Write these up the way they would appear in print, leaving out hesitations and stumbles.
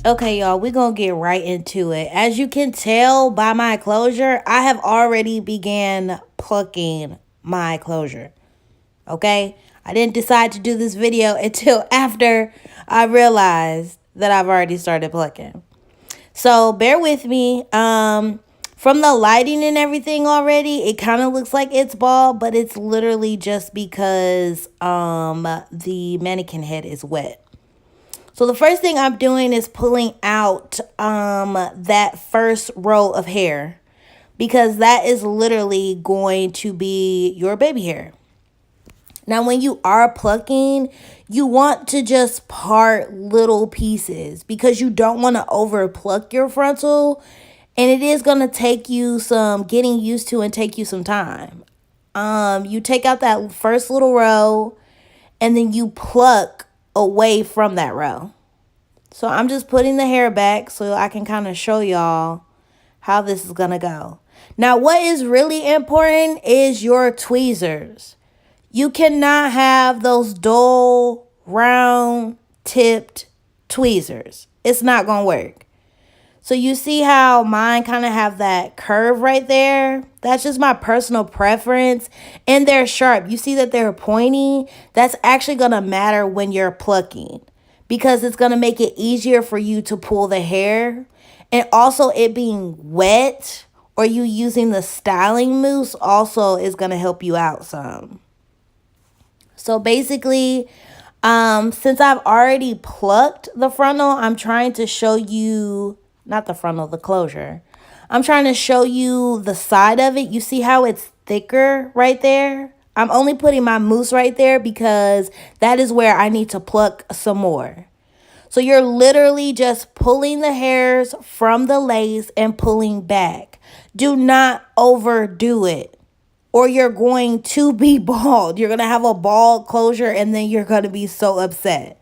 Okay, y'all, we're gonna get right into it. As you can tell by my closure, I have already began plucking my closure. Okay? I didn't decide to do this video until after I realized that I've already started plucking. So bear with me. From the lighting and everything already, it kind of looks like it's bald, but it's literally just because the mannequin head is wet. So the first thing I'm doing is pulling out that first row of hair, because that is literally going to be your baby hair. Now, when you are plucking, you want to just part little pieces because you don't want to over pluck your frontal, and it is going to take you some getting used to and take you some time. You take out that first little row and then you pluck away from that row. So I'm just putting the hair back so I can kind of show y'all how this is going to go. Now, what is really important is your tweezers. You cannot have those dull, round, tipped tweezers. It's not going to work. So you see how mine kind of have that curve right there? That's just my personal preference. And they're sharp. You see that they're pointy? That's actually going to matter when you're plucking, because it's going to make it easier for you to pull the hair. And also it being wet or you using the styling mousse also is going to help you out some. So basically, since I've already plucked the frontal, I'm trying to show you, not the frontal, the closure. I'm trying to show you the side of it. You see how it's thicker right there? I'm only putting my mousse right there because that is where I need to pluck some more. So you're literally just pulling the hairs from the lace and pulling back. Do not overdo it, or you're going to be bald. You're going to have a bald closure and then you're going to be so upset.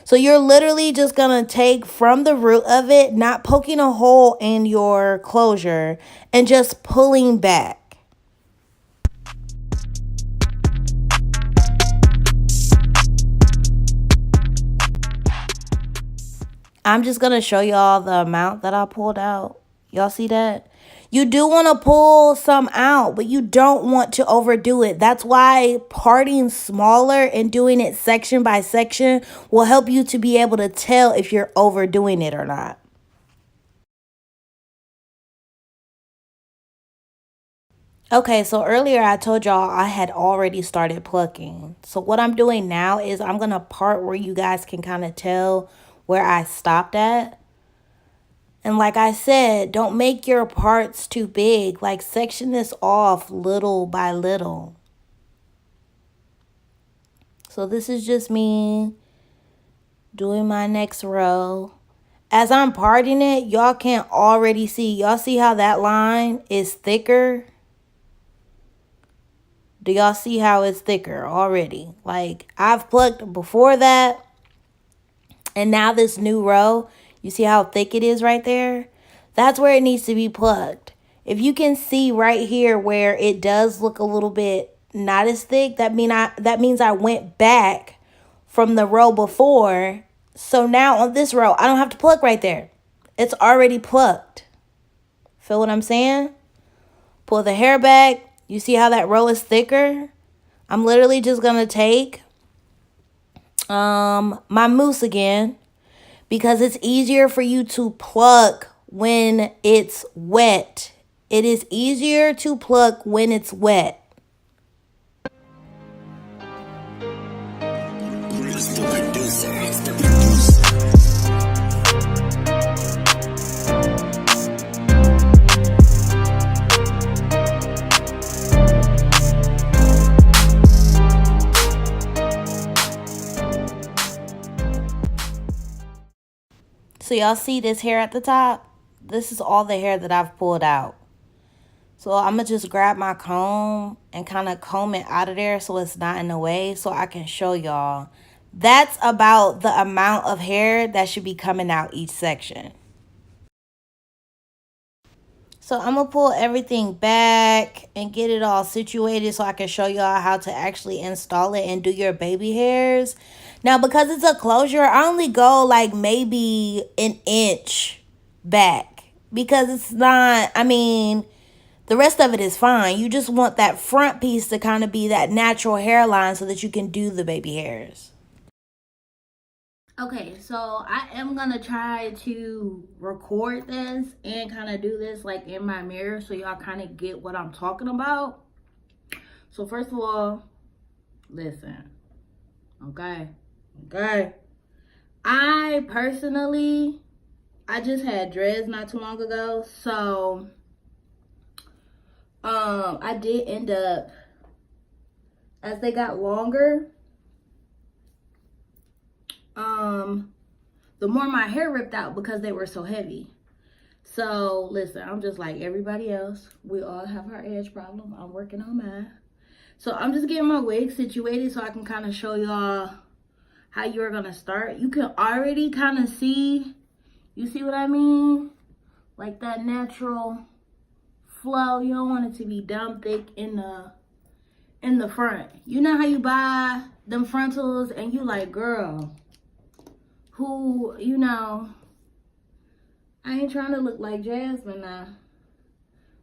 So you're literally just going to take from the root of it, not poking a hole in your closure, and just pulling back. I'm just going to show y'all the amount that I pulled out. Y'all see that? You do want to pull some out, but you don't want to overdo it. That's why parting smaller and doing it section by section will help you to be able to tell if you're overdoing it or not. Okay, so earlier I told y'all I had already started plucking. So what I'm doing now is I'm going to part where you guys can kind of tell where I stopped at. And like I said, don't make your parts too big. Like, section this off little by little. So this is just me doing my next row. As I'm parting it, y'all can already see. Y'all see how that line is thicker? Do y'all see how it's thicker already? Like, I've plucked before that. And now this new row, you see how thick it is right there? That's where it needs to be plucked. If you can see right here where it does look a little bit not as thick, that means I went back from the row before. So now on this row, I don't have to pluck right there. It's already plucked. Feel what I'm saying? Pull the hair back. You see how that row is thicker? I'm literally just going to take my mousse again, because it's easier for you to pluck when it's wet. It is easier to pluck when it's wet. It's the producer. It's the producer. So y'all see this hair at the top? This is all the hair that I've pulled out. So I'm going to just grab my comb and kind of comb it out of there so it's not in the way, so I can show y'all. That's about the amount of hair that should be coming out each section. So I'm going to pull everything back and get it all situated so I can show y'all how to actually install it and do your baby hairs. Now, because it's a closure, I only go like maybe an inch back because it's not, I mean, the rest of it is fine. You just want that front piece to kind of be that natural hairline so that you can do the baby hairs. Okay, so I am gonna try to record this and kind of do this like in my mirror so y'all kind of get what I'm talking about. So first of all, listen, okay. I personally, I just had dreads not too long ago, so I did end up, as they got longer, the more my hair ripped out because they were so heavy. So listen, I'm just like everybody else. We all have our edge problem. I'm working on mine. So I'm just getting my wig situated so I can kind of show y'all how you're gonna start. You can already kind of see, you see what I mean? Like that natural flow. You don't want it to be dumb thick in the front. You know how you buy them frontals and you like, girl, who, you know, I ain't trying to look like Jasmine now.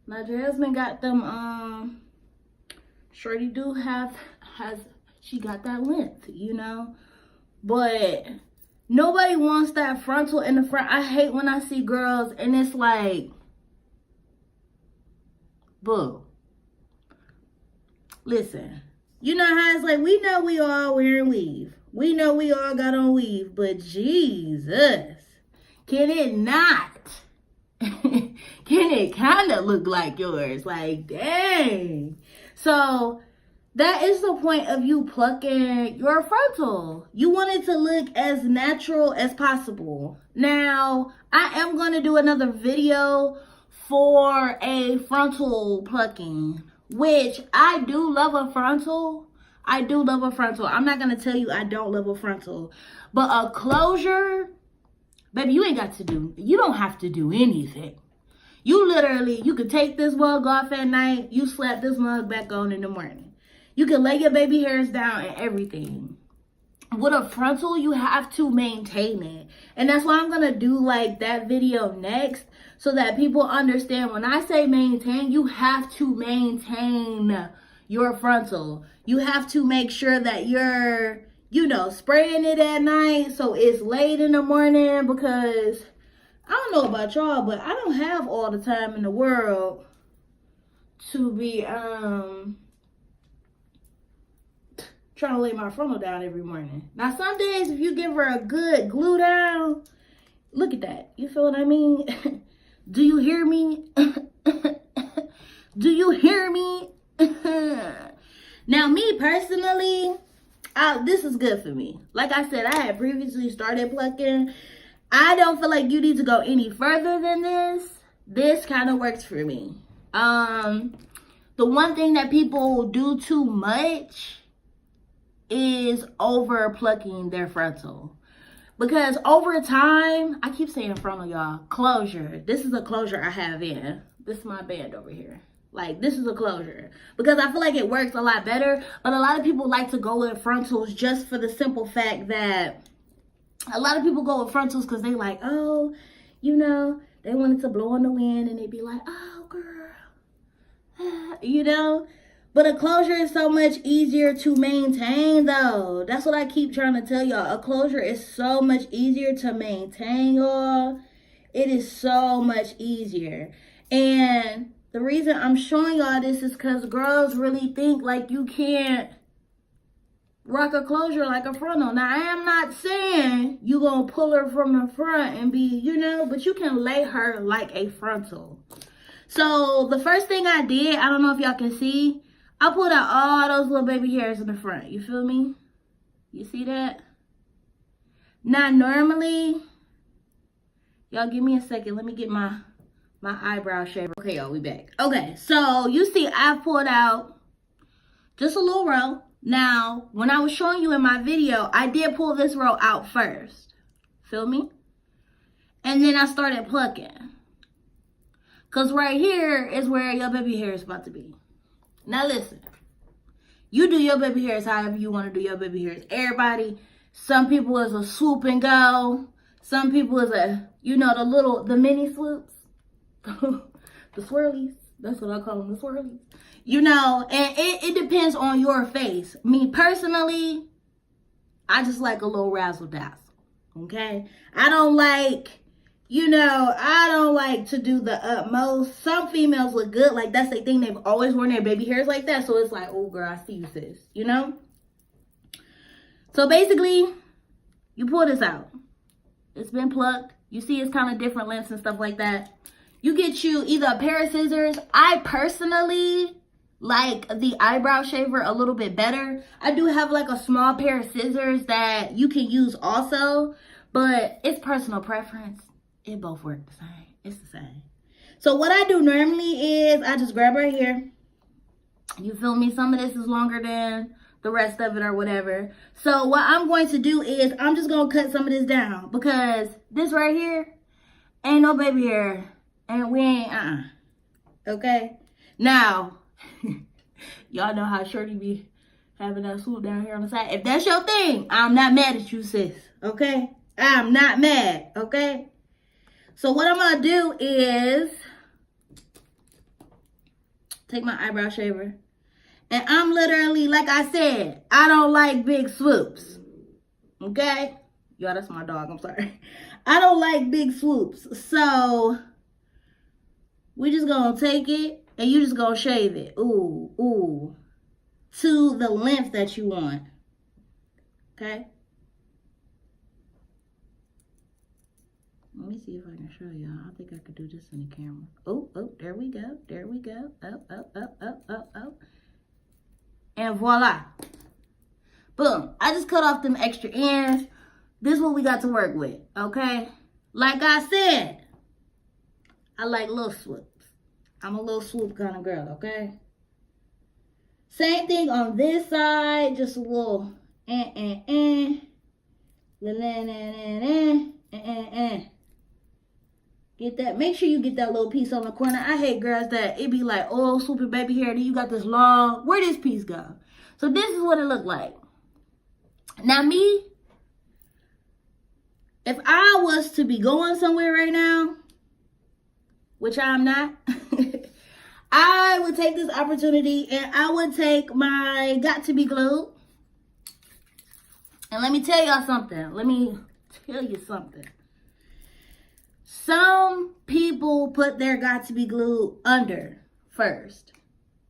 Now Jasmine got them, Shorty do she got that length, you know? But nobody wants that frontal in the front. I hate when I see girls and it's like, boo. Listen, you know how it's like, we know we all wearing weave. We know we all got on weave, but Jesus, can it not? Can it kind of look like yours? Like, dang. So that is the point of you plucking your frontal. You want it to look as natural as possible. Now, I am going to do another video for a frontal plucking, which I do love a frontal. I do love a frontal. I'm not going to tell you I don't love a frontal. But a closure, baby, you don't have to do anything. You literally, you could take this mug off at night. You slap this mug back on in the morning. You can lay your baby hairs down and everything. With a frontal, you have to maintain it. And that's why I'm going to do like that video next so that people understand when I say maintain, you have to maintain your frontal. You have to make sure that you're, you know, spraying it at night so it's late in the morning, because I don't know about y'all, but I don't have all the time in the world to be trying to lay my frontal down every morning. Now, some days, if you give her a good glue down, look at that. You feel what I mean? Do you hear me? Do you hear me? Now, me personally, this is good for me. Like I said, I had previously started plucking. I don't feel like you need to go any further than this. This kind of works for me. The one thing that people do too much is over plucking their frontal, because over time, I keep saying frontal, y'all, closure. This is a closure I have in. This is my band over here. Like, this is a closure because I feel like it works a lot better. But a lot of people like to go with frontals just for the simple fact that a lot of people go with frontals because they like, oh, you know, they want it to blow in the wind and they be like, oh, girl, you know. But a closure is so much easier to maintain, though. That's what I keep trying to tell y'all. A closure is so much easier to maintain, y'all. It is so much easier. And the reason I'm showing y'all this is because girls really think like you can't rock a closure like a frontal. Now, I am not saying you gonna pull her from the front and be, you know, but you can lay her like a frontal. So the first thing I did, I don't know if y'all can see, I pulled out all those little baby hairs in the front. You feel me? You see that? Now, normally, y'all give me a second. Let me get my eyebrow shaver. Okay, y'all, we back. Okay, so you see I pulled out just a little row. Now, when I was showing you in my video, I did pull this row out first. Feel me? And then I started plucking. Because right here is where your baby hair is about to be. Now listen. You do your baby hairs however you want to do your baby hairs. Everybody, some people is a swoop and go. Some people is a, you know, the mini swoops. The swirlies. That's what I call them, the swirlies. You know, and it depends on your face. Me personally, I just like a little razzle dazzle. Okay? I don't like, you know, I don't like to do the utmost. Some females look good. Like, that's the thing. They've always worn their baby hairs like that. So it's like, oh, girl, I see you, sis. You know? So basically, you pull this out. It's been plucked. You see it's kind of different lengths and stuff like that. You get you either a pair of scissors. I personally like the eyebrow shaver a little bit better. I do have like a small pair of scissors that you can use also. But it's personal preference. It both work the same. It's the same. So what I do normally is I just grab right here. You feel me? Some of this is longer than the rest of it or whatever. So what I'm going to do is I'm just going to cut some of this down. Because this right here ain't no baby hair. And we ain't, okay? Now, y'all know how Shorty be having that swoop down here on the side. If that's your thing, I'm not mad at you, sis. Okay? I'm not mad. Okay? So what I'm going to do is take my eyebrow shaver. And I'm literally, like I said, I don't like big swoops. Okay? Y'all, that's my dog. I'm sorry. I don't like big swoops. So we just going to take it and you just going to shave it. Ooh, ooh. To the length that you want. Okay? Let me see if I can show y'all. I think I could do this in the camera. Oh, oh, there we go. There we go. Up, up, up, up, up, up. And voila. Boom. I just cut off them extra ends. This is what we got to work with. Okay? Like I said, I like little swoops. I'm a little swoop kind of girl. Okay? Same thing on this side. Just a little Get that. Make sure you get that little piece on the corner. I hate girls that it be like, oh, swoopy baby hair. Then you got this long. Where this piece go? So this is what it looked like. Now me, if I was to be going somewhere right now, which I'm not, I would take this opportunity and I would take my Got To Be Glued. And let me tell y'all something. Let me tell you something. Some people put their Got To Be Glued under first.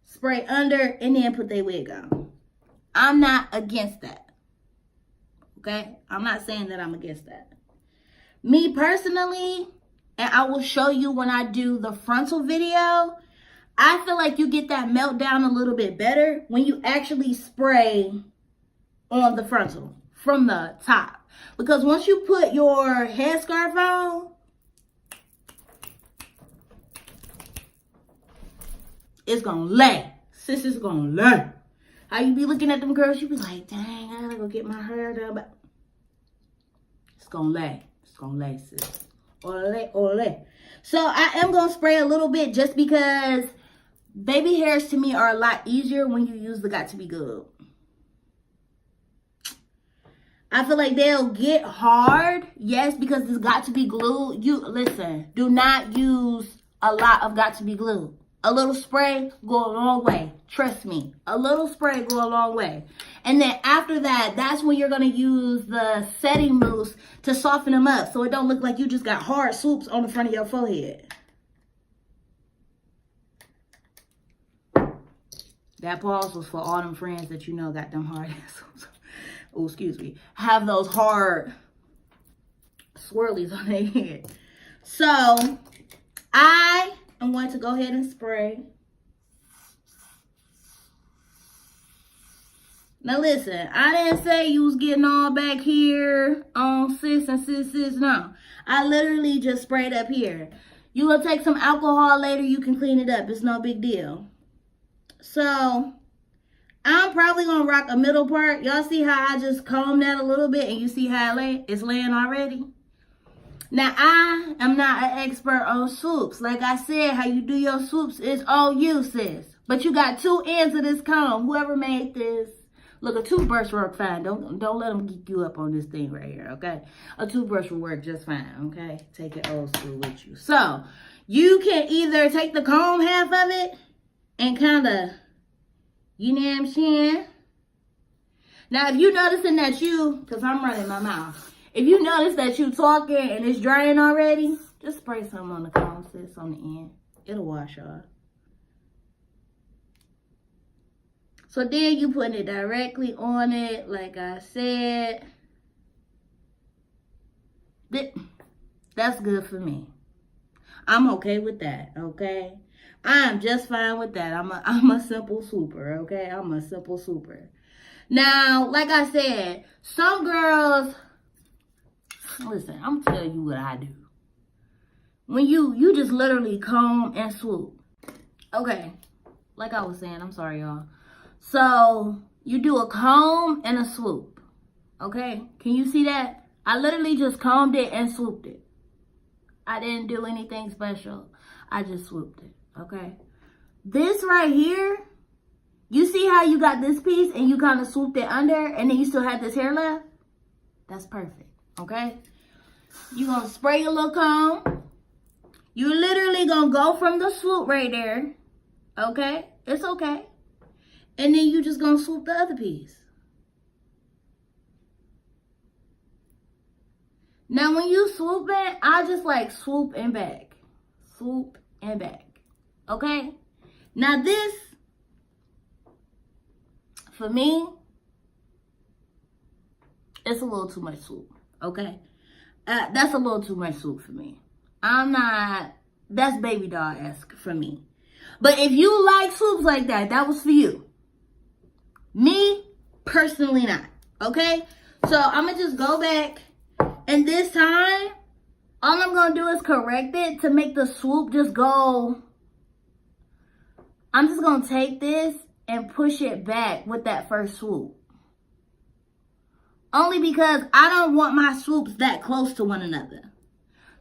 Spray under and then put their wig on. I'm not against that. Okay? I'm not saying that I'm against that. Me personally, and I will show you when I do the frontal video, I feel like you get that meltdown a little bit better when you actually spray on the frontal from the top. Because once you put your headscarf on, it's gonna lay. Sis is gonna lay. How you be looking at them girls, you be like, dang, I gotta go get my hair done. But it's gonna lay. It's gonna lay, sis. Ole, ole. So I am gonna spray a little bit just because baby hairs to me are a lot easier when you use the Got To Be Good. I feel like they'll get hard, yes, because this Got To Be Glued. You listen, do not use a lot of Got To Be Glued. A little spray go a long way. Trust me. A little spray go a long way. And then after that, that's when you're going to use the setting mousse to soften them up. So it don't look like you just got hard swoops on the front of your forehead. That pause was for all them friends that you know got them hard swoops. Oh, excuse me. Have those hard swirlies on their head. So I'm going to go ahead and spray. Now listen, I didn't say you was getting all back here on sis and sis. No. I literally just sprayed up here. You will take some alcohol later, you can clean it up. It's no big deal. So I'm probably going to rock a middle part. Y'all see how I just combed that a little bit and you see how it's laying already? Now, I am not an expert on swoops. Like I said, how you do your swoops is on you, sis. But you got two ends of this comb. Whoever made this, look, a toothbrush work fine. Don't let them geek you up on this thing right here, okay? A toothbrush will work just fine, okay? Take it old school with you. So, you can either take the comb half of it and kind of, you know what I'm saying? Now, if you noticing that because I'm running my mouth. If you notice that you talking and it's drying already, just spray something on the comb, sis, on the end. It'll wash off. So then you putting it directly on it, like I said. That's good for me. I'm okay with that, okay? I'm just fine with that. I'm a simple swooper, okay? I'm a simple swooper. Now, like I said, some girls... Listen, I'm gonna tell you what I do. When you just literally comb and swoop. Okay, like I was saying, I'm sorry, y'all. So, you do a comb and a swoop. Okay, can you see that? I literally just combed it and swooped it. I didn't do anything special. I just swooped it, okay? This right here, you see how you got this piece and you kind of swooped it under and then you still had this hair left? That's perfect. Okay, you're gonna spray your little comb. You're literally gonna go from the swoop right there. Okay, it's okay. And then you just gonna swoop the other piece. Now, when you swoop it, I just like swoop and back. Swoop and back. Okay? Now this, for me, it's a little too much swoop. Okay, that's a little too much swoop for me. That's baby doll-esque for me. But if you like swoops like that, that was for you. Me, personally not, okay? So I'm gonna just go back, and this time, all I'm gonna do is correct it to make the swoop just go. I'm just gonna take this and push it back with that first swoop. Only because I don't want my swoops that close to one another.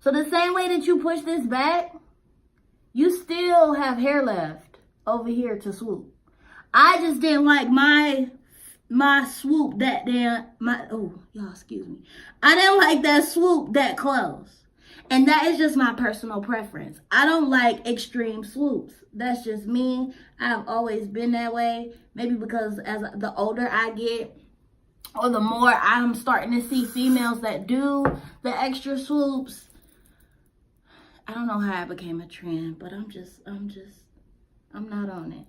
So the same way that you push this back, you still have hair left over here to swoop. I just didn't like my swoop that y'all excuse me. I didn't like that swoop that close. And that is just my personal preference. I don't like extreme swoops. That's just me. I've always been that way. Maybe because as the older I get, or the more I'm starting to see females that do the extra swoops. I don't know how it became a trend, but I'm not on it.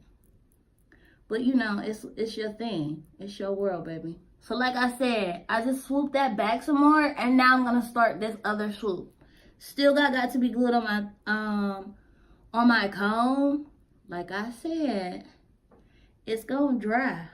But you know, it's your thing. It's your world, baby. So like I said, I just swooped that back some more, and now I'm gonna start this other swoop. Still got to be glued on my comb. Like I said, it's gonna dry.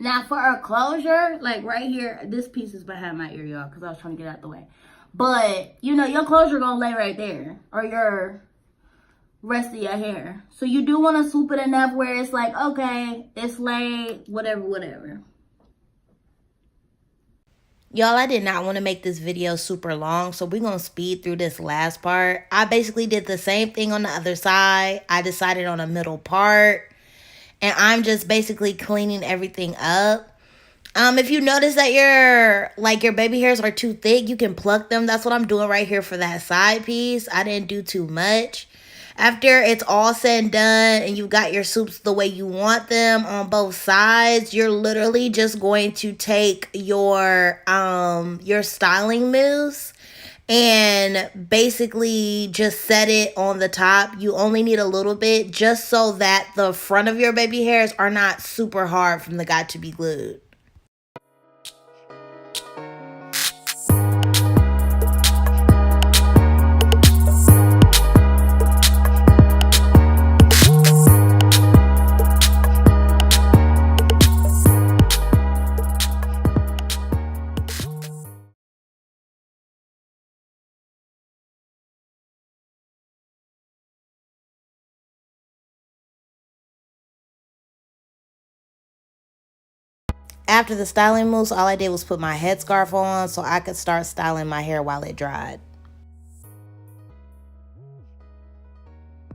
Now for a closure, like right here, this piece is behind my ear, y'all, because I was trying to get out the way. But, you know, your closure gonna lay right there, or your rest of your hair. So you do want to swoop it enough where it's like, okay, it's laid, whatever. Y'all, I did not want to make this video super long, so we're going to speed through this last part. I basically did the same thing on the other side. I decided on a middle part. And I'm just basically cleaning everything up. If you notice that your baby hairs are too thick, you can pluck them. That's what I'm doing right here for that side piece. I didn't do too much. After it's all said and done and you've got your swoops the way you want them on both sides, you're literally just going to take your styling mousse and basically just set it on the top. You only need a little bit just so that the front of your baby hairs are not super hard from the got to be glued. After the styling mousse, all I did was put my headscarf on so I could start styling my hair while it dried.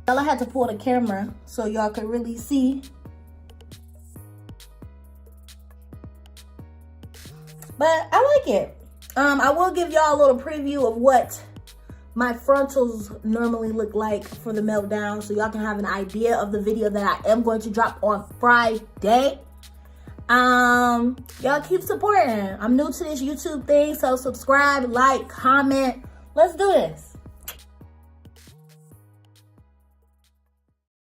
I had to pull the camera so y'all could really see. But I like it. I will give y'all a little preview of what my frontals normally look like for the meltdown, so y'all can have an idea of the video that I am going to drop on Friday. Y'all keep supporting. I'm new to this YouTube thing, so subscribe, like, comment. Let's do this.